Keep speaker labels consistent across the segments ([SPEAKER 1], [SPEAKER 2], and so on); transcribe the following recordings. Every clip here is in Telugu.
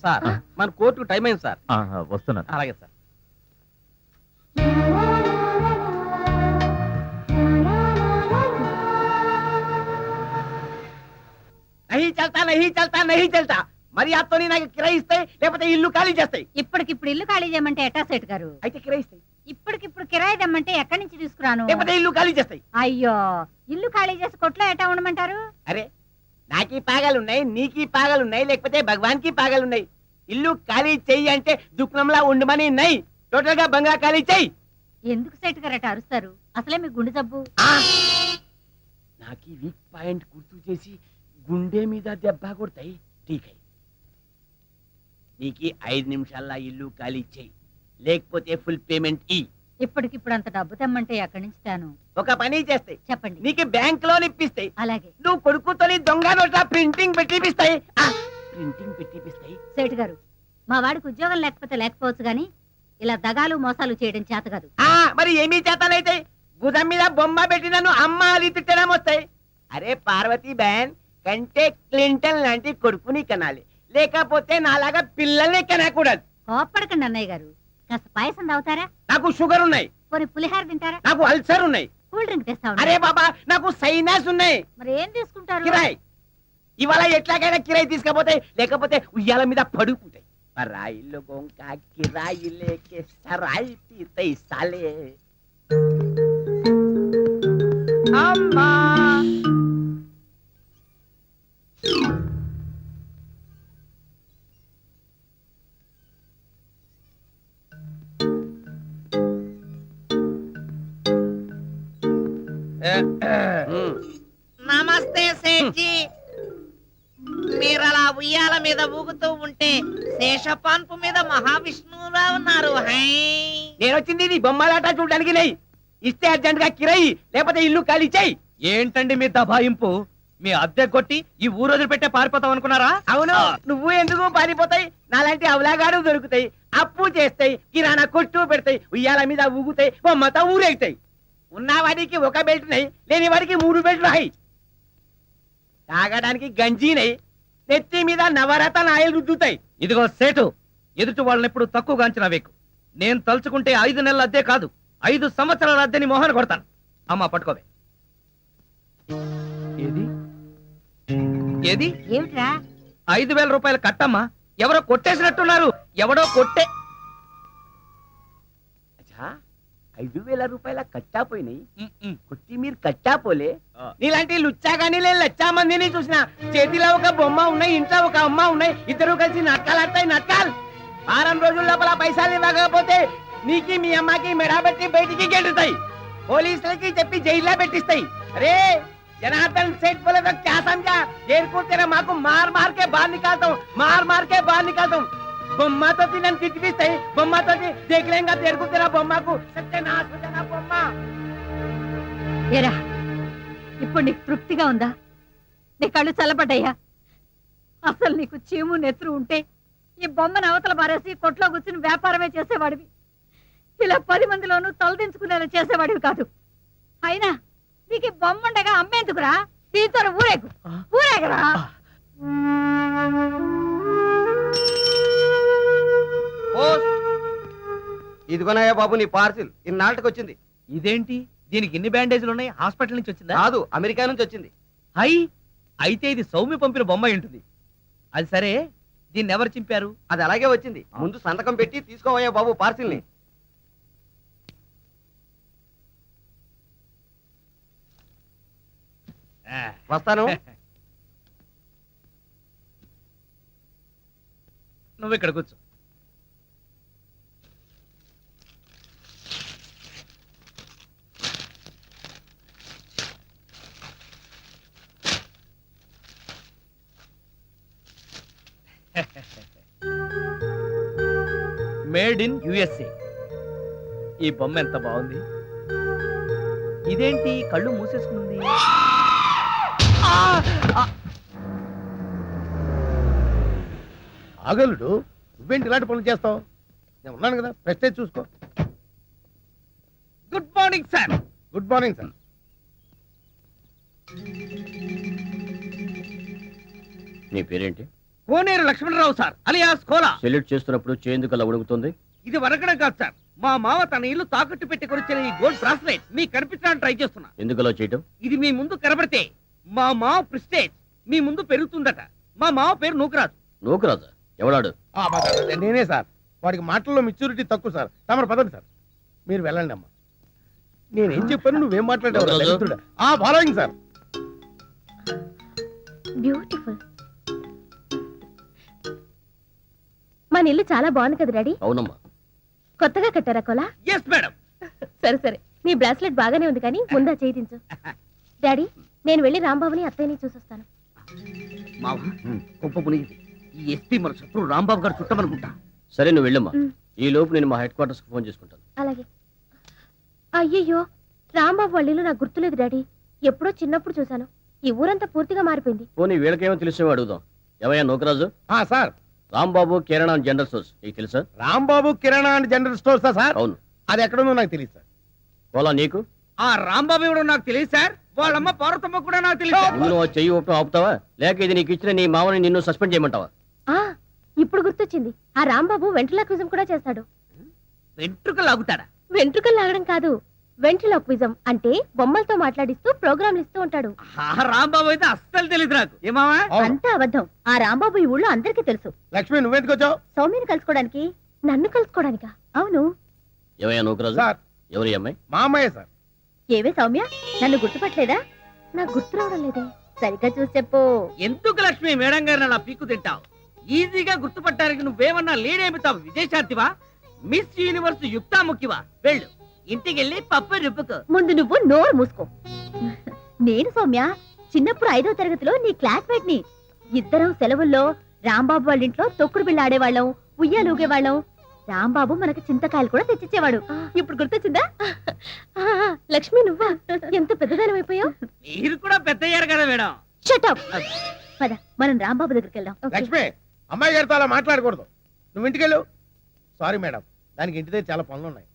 [SPEAKER 1] సార్ మన కోర్టుకు టైం అయింది సార్.
[SPEAKER 2] వస్తున్నాను.
[SPEAKER 1] అలాగే సార్. నహీ చల్తా మరి అత్తో నాకు కిరాయి ఇస్తాయి, లేకపోతే ఇల్లు ఖాళీ చేస్తాయి.
[SPEAKER 3] ఇప్పటికిప్పుడు ఇల్లు ఖాళీ చేయమంటే ఎట్టా సేట్ గారు?
[SPEAKER 1] అయితే కిరాయి ఇస్తాయి.
[SPEAKER 3] ఇప్పటికిప్పుడు కిరాయి దమ్మంటే ఎక్కడి నుంచి తీసుకురాను?
[SPEAKER 1] లేకపోతే ఇల్లు ఖాళీ చేస్తాయి.
[SPEAKER 3] అయ్యో, ఇల్లు ఖాళీ చేసి కొట్లో ఎట్టా ఉండమంటారు?
[SPEAKER 1] అరే, నాకీ పాగాలున్నాయి, నీకీ పాగాలున్నాయి, లేకపోతే భగవాన్ కి పాగాలున్నాయి. ఇల్లు ఖాళీ చెయ్యి అంటే దుఃఖంలా ఉండమని నై. టోటల్ గా బంగా ఖాళీ చెయ్యి.
[SPEAKER 3] ఎందుకు సేట్ గారు అట్ట అరుస్తారు? అసలే మీ గుండె జబ్బు.
[SPEAKER 1] నాకీ వీక్ పాయింట్ గుర్తు చేసి గుండె మీద దెబ్బ కొడతాయి. ఠీకై, నీకి 5 నిమిషాల్లో ఇల్లు ఖాళీ చెయ్యి, లేకపోతే ఫుల్ పేమెంట్ ఇ.
[SPEAKER 3] ఇప్పటికిప్పుడు అంత డబ్బు తెమ్మంటే ఎక్కడి నుంచి తాను?
[SPEAKER 1] ఒక పని చేస్తాయి,
[SPEAKER 3] చెప్పండి.
[SPEAKER 1] నీకు బ్యాంక్ లోన్ ఇప్పిస్తాయి.
[SPEAKER 3] అలాగే.
[SPEAKER 1] నువ్వు కొడుకుతోని దొంగ నోట్ల ప్రింటింగ్ పెట్టిపిస్తాయి. ప్రింటింగ్ పెట్టిపిస్తాయి.
[SPEAKER 3] సేట్ గారు, మా వాడికి ఉద్యోగం లేకపోతే లేకపోవచ్చు గాని ఇలా దగాలు మోసాలు చేయడం చేత కాదు.
[SPEAKER 1] మరి ఏమీ చేతనైతే భుజం మీద బొమ్మ పెట్టి నన్ను అమ్మ అని తిట్టడం వస్తాయి. అరే పార్వతీ బ్యాన్ కంటే క్లింటన్ లాంటి కొడుకుని కనాలి, లేకపోతే నాలాగా పిల్లల్ని కనకూడదు.
[SPEAKER 3] కోప్పడకండి అన్నయ్య గారు. కాస్త పాయసం తాగుతారా?
[SPEAKER 1] నాకు షుగర్ ఉన్నాయి.
[SPEAKER 3] కొన్ని పులిహార తింటారా?
[SPEAKER 1] నాకు అల్సర్ ఉన్నాయి.
[SPEAKER 3] కూల్ డ్రింక్ తెస్తా.
[SPEAKER 1] అరే బాబా, నాకు సైనస్ ఉన్నాయి.
[SPEAKER 3] మరి ఏం తీసుకుంటారు?
[SPEAKER 1] కిరాయి. ఇవాళ ఎట్లాగైనా కిరాయి తీసుకపోతే, లేకపోతే ఉయ్యాల మీద పడుకుంటాయి. పరాయి లోగోं का किराई लेके सराई पीते साले. అమ్మా
[SPEAKER 4] నమస్తే సేఠ్జీ. మీరలా ఉయ్యాల మీద ఊగుతూ ఉంటే శేషపాన్పు మీద మహావిష్ణువులా ఉన్నారు. హై,
[SPEAKER 1] నేను వచ్చింది నీ బొమ్మలాట చూడడానికి నెయ్యి ఇస్తే అర్జెంట్ గా కిరాయి, లేకపోతే ఇల్లు ఖాళీ చెయ్యి.
[SPEAKER 2] ఏంటండి మీ దబాయింపు? మీ అద్దె కొట్టి ఈ ఊరు వదిలిపెట్టే పారిపోతాం అనుకున్నారా?
[SPEAKER 1] అవును, నువ్వు ఎందుకు పారిపోతాయి? నాలాంటి అవలాగాడు దొరుకుతాయి, అప్పు చేస్తాయి, కిరాణా కొట్టు పెడతాయి, ఉయ్యాల మీద ఊగుతాయి, బొమ్మతో ఊరేగుతాయి. ఉన్నవాడికి ఒక బెల్ట్ నై, లేని వాడికి 3 బెల్ట్లు హై. తాగడానికి గంజీనై, నెత్తి మీద నవరత్న ఆయిల్ రుద్దుతాయి.
[SPEAKER 2] ఇదిగో సేటు, ఎదుటి వాళ్ళని ఎప్పుడు తక్కువగా అంచనా వేకు. నేను తలుచుకుంటే 5 నెలల అద్దె కాదు, 5 సంవత్సరాల అద్దెని మోహన కొడతాను. అమ్మా పట్టుకోవే. ఏది ఏది
[SPEAKER 3] ఏమిట్రా?
[SPEAKER 2] 5,000 రూపాయలు కట్టమ్మా. ఎవరో కొట్టేసినట్టున్నారు. ఎవడో కొట్టే
[SPEAKER 1] 5,000 రూపాయల కట్టా పోయినాయి. కొట్టి మీరు కట్టా పోలే. నీలాంటి లుచ్చాగాని లచ్చా మందిని చూసిన. చేతిలో ఒక బొమ్మ ఉన్నాయి, ఇంట్లో ఒక అమ్మ ఉన్నాయి, ఇద్దరు కలిసి నాటకాలు ఆడతాయి. నాటకాలు 6 రోజుల లోపల పైసలు ఇవ్వకపోతే నీకి మీ అమ్మకి మెడబెట్టి బయటికి గెంటుతాయి. పోలీసులకి చెప్పి జైల్లో పెట్టిస్తాయి. అరే జనార్దన్ सेठ बोले तो क्या समझा? देर को तेरा माँ को मार मार के बाहर निकालता हूँ, मार मार के बाहर निकालता हूँ. बम्मा तो तीन तिटविस्ताई, बम्मा तो देख लेंगा देर को तेरा बम्मा को सत्यानाश हो जाना बम्मा.
[SPEAKER 3] ఏరా, ఇప్పుడు నీకు తృప్తిగా ఉందా? నీ కళ్ళు చల్లబడ్డాయా? అసలు నీకు చీము నెత్తురు ఉంటే ఈ బొమ్మను అవతల మారేసి కొట్లో కూర్చుని వ్యాపారమే చేసేవాడివి. ఇలా 10 మందిలోనూ తలదించుకునేలా చేసేవాడివి కాదు. అయినా నీకు బొమ్మండగా అమ్మేందుకురా? దీంతో ఊరేగు, ఊరేగరా.
[SPEAKER 5] ఇదిగోనయ్యా బాబు నీ పార్సిల్. ఇన్నాళ్ళకి వచ్చింది.
[SPEAKER 2] ఇదేంటి, దీనికి ఇన్ని బ్యాండేజ్లు ఉన్నాయి? హాస్పిటల్ నుంచి వచ్చిందా?
[SPEAKER 5] కాదు, అమెరికా నుంచి వచ్చింది.
[SPEAKER 2] హై, అయితే ఇది సౌమ్య పంపిన బొమ్మ ఉంటుంది. అది సరే, దీన్ని ఎవరు చింపారు?
[SPEAKER 5] అది అలాగే వచ్చింది. ముందు సంతకం పెట్టి తీసుకోవయ్యా బాబు పార్సిల్ ని. వస్తాను.
[SPEAKER 2] నువ్వు ఇక్కడ కూర్చో. Made in USA. ఈ బొమ్మ ఎంత బాగుంది. ఇదేంటి కళ్ళు మూసేసుకుంది?
[SPEAKER 6] ఆగలుడు, నువ్వేంటి ఇలాంటి పనులు చేస్తావు? నేను ఉన్నాను కదా, ప్రెస్టేజ్ చూసుకో.
[SPEAKER 2] Good morning sir.
[SPEAKER 6] Good morning sir.
[SPEAKER 5] నీ పేరేంటి?
[SPEAKER 2] Koneru Lakshmanarao sir alias Kola.
[SPEAKER 1] Salute చేస్తున్నప్పుడు చేందుకు అలా ఉడుకుతుంది.
[SPEAKER 2] ఇది వరకడం కాదు సార్, మా మావ తన ఇల్లు తాకట్టు పెట్టి కొనిచ్చిన ఈ గోల్డ్ బ్రాస్లెట్ మీకు కనిపించడానికి ట్రై చేస్తున్నా.
[SPEAKER 1] ఎందుకు అలా చేయటం?
[SPEAKER 2] ఇది మీ ముందు కనబడితే మా మావ ప్రెస్టేజ్ మీ ముందు పెరుగుతుందట. మా మావ పేరు నూకరాజు.
[SPEAKER 1] నూకరాజా? ఎవడాడు?
[SPEAKER 6] నేనే సార్. వాడికి మాటల్లో మెచ్యూరిటీ తక్కువ సార్. తమరు పదండి సార్. మీరు వెళ్ళండి అమ్మా. నేనేం చెప్పాను నువ్వేం మాట్లాడావు? Following sir.
[SPEAKER 7] బ్యూటిఫుల్. మన ఇల్లు చాలా బాగుంది కదా డాడీ?
[SPEAKER 1] అవునమ్మా.
[SPEAKER 7] కొత్తగా కట్టారా కోలా?
[SPEAKER 2] Yes madam.
[SPEAKER 7] సరే సరే, నీ బ్రాస్లెట్ బాగానే ఉంది కానీ ముందా చేయించు. డాడీ, నేను వెళ్ళి రాంబాబుని అత్తయ్యని చూసొస్తాను.
[SPEAKER 2] మావ గొప్ప పునిగింది. ఈ ఎస్పీ మన శత్రువు రాంబాబు గారు చుట్టమనుకుంటా.
[SPEAKER 1] సరే నువ్వు వెళ్ళమ్మా.
[SPEAKER 7] మ్.
[SPEAKER 1] ఈ లోపు నేను మా హెడ్ క్వార్టర్స్ కి ఫోన్ చేసుకుంటాను.
[SPEAKER 7] అలాగే. అయ్యయ్యో, రాంబాబు వాళ్ళ ఇల్లు నాకు గుర్తులేదు డాడీ. ఎప్పుడో చిన్నప్పుడు చూశాను. ఈ ఊరంతా పూర్తిగా మారిపోయింది.
[SPEAKER 1] పోనీ వీళ్ళకేమో తెలిసేవో అడుగుదాం. ఏవయ్యా Nookaraju,
[SPEAKER 6] sir,
[SPEAKER 1] Rambabu Kirana and general stores నీకు తెలుసా?
[SPEAKER 6] రాంబాబు కిరాణా అండ్ జనరల్ స్టోర్సా సార్?
[SPEAKER 1] అవును.
[SPEAKER 6] అది ఎక్కడుందో నాకు తెలియదు సార్.
[SPEAKER 1] పోలా నీకు?
[SPEAKER 2] ఆ రాంబాబు ఎవడో నాకు తెలియదు సార్. వాళ్ళమ్మ పార్వతమ్మ కూడా నాకు తెలియదు.
[SPEAKER 1] ముందు నువ్వు చెయ్యి ఊపడం ఆపుతావా, లేక ఇది నీకు ఇచ్చిన నీ మామని నిన్ను సస్పెండ్ చేయమంటావా?
[SPEAKER 7] ఆ ఇప్పుడు గుర్తొచ్చింది. ఆ రాంబాబు వెంట్రులాక్విజం కూడా చేస్తాడు.
[SPEAKER 2] వెంట్రుకలు లాగుతాడా?
[SPEAKER 7] వెంట్రుకలు లాగడం కాదు, వెంట్రులాక్విజం అంటే బొమ్మలతో మాట్లాడిస్తూ ప్రోగ్రాంలు ఇస్తూ ఉంటాడు.
[SPEAKER 2] ఆ రాంబాబు అయితే అస్సలు తెలియదు నాకు. ఏమావా?
[SPEAKER 6] అవును.
[SPEAKER 7] అంతా అబద్ధం. ఆ రాంబాబు ఈ ఊళ్ళో అందరికీ తెలుసు.
[SPEAKER 6] లక్ష్మి నువ్వెందుకు వచ్చావు?
[SPEAKER 7] సౌమ్యని కలుసుకోవడానికి. నన్ను కలుసుకోవడానికా? అవును.
[SPEAKER 1] ఏవయ్యా నూకరాజు,
[SPEAKER 6] సార్,
[SPEAKER 1] ఎవరి అమ్మాయి?
[SPEAKER 6] మా అమ్మాయే సార్.
[SPEAKER 7] ఏవే సౌమ్య, నన్ను గుర్తుపట్టలేదా? నాకు గుర్తు రావడం లేదే. సరిగ్గా చూసి చెప్పు.
[SPEAKER 2] ఎందుకు లక్ష్మి మేడం గారిని అలా పీక్కు తింటావు? ఈజీగా గుర్తుపట్టడానికి నువ్వేమన్నా లీడేమితావు? విజయశాంతివా? Miss universe యుక్తాముఖివా? వెళ్ళు, ఇంటికెళ్ళి పప్పు రుబ్బుకో.
[SPEAKER 7] ముందు నువ్వు నోరు మూసుకో. నేను సౌమ్య చిన్నప్పుడు 5వ తరగతిలో నీ క్లాస్మేట్ ని. ఇద్దరం సెలవుల్లో రాంబాబు వాళ్ళ ఇంట్లో తొక్కుడు బిళ్ళ ఆడేవాళ్ళం, ఉయ్యాలూగేవాళ్ళం. రాంబాబు మనకి చింతకాయలు కూడా తెచ్చిచ్చేవాడు. ఇప్పుడు గుర్తొచ్చిందా? లక్ష్మి నువ్వా? ఎంత పెద్దదానం అయిపోయావు.
[SPEAKER 2] మీరు కూడా పెద్దయ్యారు కదా మేడం.
[SPEAKER 7] షటప్. పద మనం రాంబాబు దగ్గరికి వెళ్దాం.
[SPEAKER 6] లక్ష్మి, అమ్మాయి గారితో అలా మాట్లాడకూడదు. నువ్వు ఇంటికెళ్ళు. సారీ మేడం, దానికి ఇంటి దగ్గర చాలా పనులు ఉన్నాయి.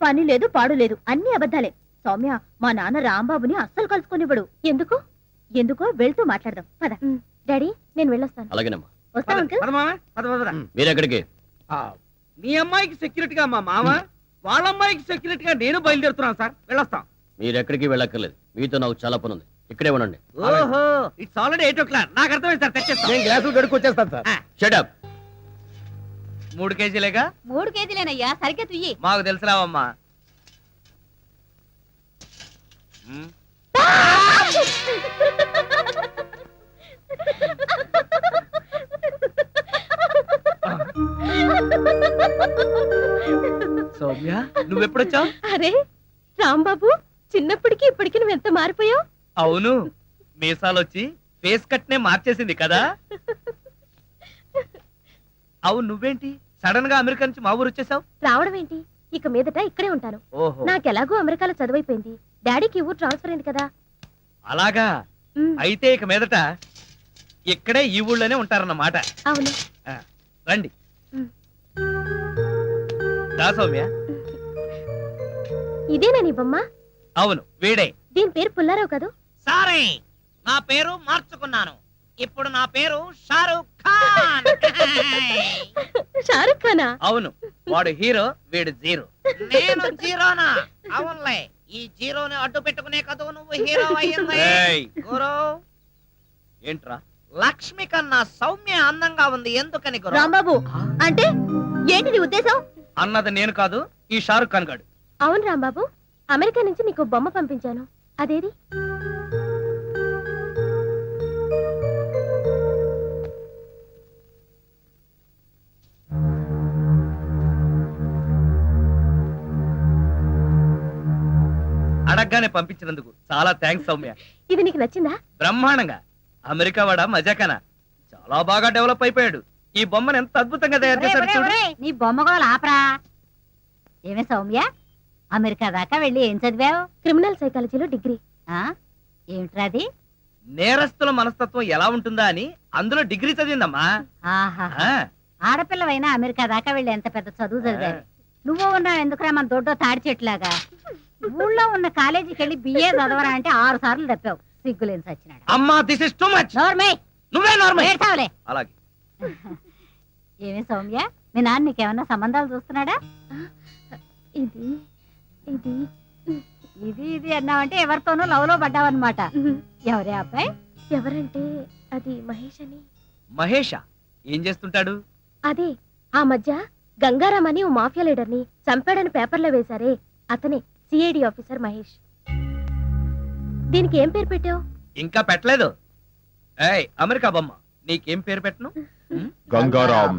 [SPEAKER 7] పని లేదు పాడు లేదు, అన్ని అబద్ధాలే. సౌమ్య, మా నాన్న రాంబాబుని అస్సలు కలుసుకొనివ్వడు. ఎందుకు? ఎందుకో వెళ్తూ మాట్లాడదాం. పద. డాడీ, నేను వెళ్ళొస్తాను.
[SPEAKER 1] అలాగేనమ్మా.
[SPEAKER 7] వస్తా అంకుల్.
[SPEAKER 2] పద మామ, పద పదరా.
[SPEAKER 1] మీరెక్కడికి?
[SPEAKER 2] మీ అమ్మాయికి సెక్యూరిటీగా మా మామ, వాళ్ళ అమ్మాయికి సెక్యూరిటీగా నేను బయలుదేరుతున్నాను సార్. వెళ్ళొస్తాం.
[SPEAKER 1] మీరెక్కడికి వెళ్ళక్కర్లేదు. మీతో నాకు చాలా పని ఉంది. ఇక్కడే ఉండండి.
[SPEAKER 2] ఓహో, ఇట్స్ ఆల్రెడీ 8 o'clock. నాకు అర్థమైంది సార్, తెచ్చేస్తాం.
[SPEAKER 6] నేను గ్లాసులు కడుక్కొచ్చేస్తాను సార్.
[SPEAKER 1] Shut up.
[SPEAKER 2] 3 కేజీలేగా?
[SPEAKER 3] 3 కేజీలేనయ్యా, సరిగ్గా తుయ్యి.
[SPEAKER 2] మాకు తెలుసురావమ్మా. సౌమ్య, నువ్వెప్పుడొచ్చావు?
[SPEAKER 7] అరే రాంబాబు, చిన్నప్పటికి ఇప్పటికి నువ్వు ఎంత మారిపోయావు.
[SPEAKER 2] అవును, మీసాలొచ్చి ఫేస్ కట్ నే మార్చేసింది కదా. అవును, నువ్వేంటి సడన్ గా అమెరికా నుంచి మా ఊరు వచ్చేసావు?
[SPEAKER 7] రావడం ఏంటి, ఇక మీదట ఇక్కడే ఉంటాను.
[SPEAKER 2] ఓహో,
[SPEAKER 7] నాకెలాగో అమెరికాలో చదువైపోయింది. డాడీకి ఊరు ట్రాన్స్ఫర్ అయింది కదా.
[SPEAKER 2] అలాగా.
[SPEAKER 7] ఉమ్,
[SPEAKER 2] అయితే ఇక మీదట ఇక్కడే ఈ ఊళ్ళోనే ఉంటారన్నమాట.
[SPEAKER 7] అవును.
[SPEAKER 2] రండి.
[SPEAKER 7] ఉమ్.
[SPEAKER 2] దా సౌమ్య.
[SPEAKER 7] ఇదేనా నీ బొమ్మ?
[SPEAKER 2] అవును, వీడే.
[SPEAKER 7] దీని పేరు పుల్లారావు కదూ?
[SPEAKER 4] సారీ, నా పేరు మార్చుకున్నాను. ఇప్పుడు నా పేరు షారూక్ ఖాన్.
[SPEAKER 7] షారుఖ్ ఖానా?
[SPEAKER 2] అవును, వాడు హీరో, వీడు జీరో.
[SPEAKER 4] నేను జీరోనా? అవునులే, ఈ జీరోని అడ్డు పెట్టుకునే కదా నువ్వు హీరో అయ్యింది.
[SPEAKER 2] ఏయ్,
[SPEAKER 4] గురు,
[SPEAKER 2] ఏంట్రా?
[SPEAKER 4] లక్ష్మి కన్నా సౌమ్య అందంగా ఉంది. ఎందుకని గురు?
[SPEAKER 7] రాంబాబు అంటే ఏంటి నీ ఉద్దేశం?
[SPEAKER 2] అన్నది నేను కాదు, ఈ షారుఖ్ ఖాన్ గాడు.
[SPEAKER 7] అవును రాంబాబు, అమెరికా నుంచి నీకు బొమ్మ పంపించాను. అదేది?
[SPEAKER 2] అడగ్గానే పంపించినందుకు చాలా థ్యాంక్స్ సౌమ్య.
[SPEAKER 7] ఇది నీకు నచ్చిందా?
[SPEAKER 2] బ్రహ్మాండంగా. అమెరికా వాడ మజాకనా చాలా బాగా డెవలప్ అయిపోయాడు. ఈ బొమ్మను ఎంత అద్భుతంగా తయారు చేశాడు చూడు.
[SPEAKER 3] నీ బొమ్మగోలు ఆపరా. ఏమే సౌమ్య, అమెరికా దాకా వెళ్ళి ఏం చదివావు?
[SPEAKER 7] క్రిమినల్ సైకాలజీలో డిగ్రీ.
[SPEAKER 3] ఏమిట్రా అది?
[SPEAKER 2] నేరస్తుల మనస్తత్వం ఎలా ఉంటుందా అని అందులో డిగ్రీ చదివిందమ్మా.
[SPEAKER 3] ఆహా,
[SPEAKER 2] ఆ,
[SPEAKER 3] ఆడపిల్లవైనా అమెరికా దాకా వెళ్ళి ఎంత పెద్ద చదువు చదివారు. నువ్వు ఉన్నావు ఎందుకురా మన దొడ్డో తాడి చెట్లాగా. ఊళ్ళో ఉన్న కాలేజీకి వెళ్ళి బిఏ చదవరా అంటే 6 సార్లు తప్పావు. సిగ్గులేని సచ్చినాడు.
[SPEAKER 2] అమ్మా, దిస్ ఇస్ టూ మచ్.
[SPEAKER 3] నోర్మై,
[SPEAKER 2] నువ్వే నార్మల్.
[SPEAKER 3] ఏడ్చావులే.
[SPEAKER 2] అలాగే.
[SPEAKER 3] ఏమి సౌమ్య మీ నాన్న నీకేమన్నా సంబంధాలు చూస్తున్నాడా?
[SPEAKER 7] ఇది ఇది
[SPEAKER 3] ఇది ఇది అన్నావంటే ఎవరితోనూ లవ్ లో పడ్డావన్నమాట. ఎవరే అబ్బాయి?
[SPEAKER 7] ఎవరంటే అది మహేష్ అని.
[SPEAKER 1] మహేష ఏం చేస్తుంటాడు?
[SPEAKER 7] అదే ఆ మధ్య గంగారాం అని ఓ మాఫియా లీడర్ని చంపాడని పేపర్లో వేశారే, అతనే సిఐడి ఆఫీసర్ మహేష్. దీనికి ఏం పేరు పెట్టావు?
[SPEAKER 1] ఇంకా పెట్టలేదు. ఏయ్ అమెరికా బొమ్మ, నీకేం పేరు పెట్టను?
[SPEAKER 8] గంగారాం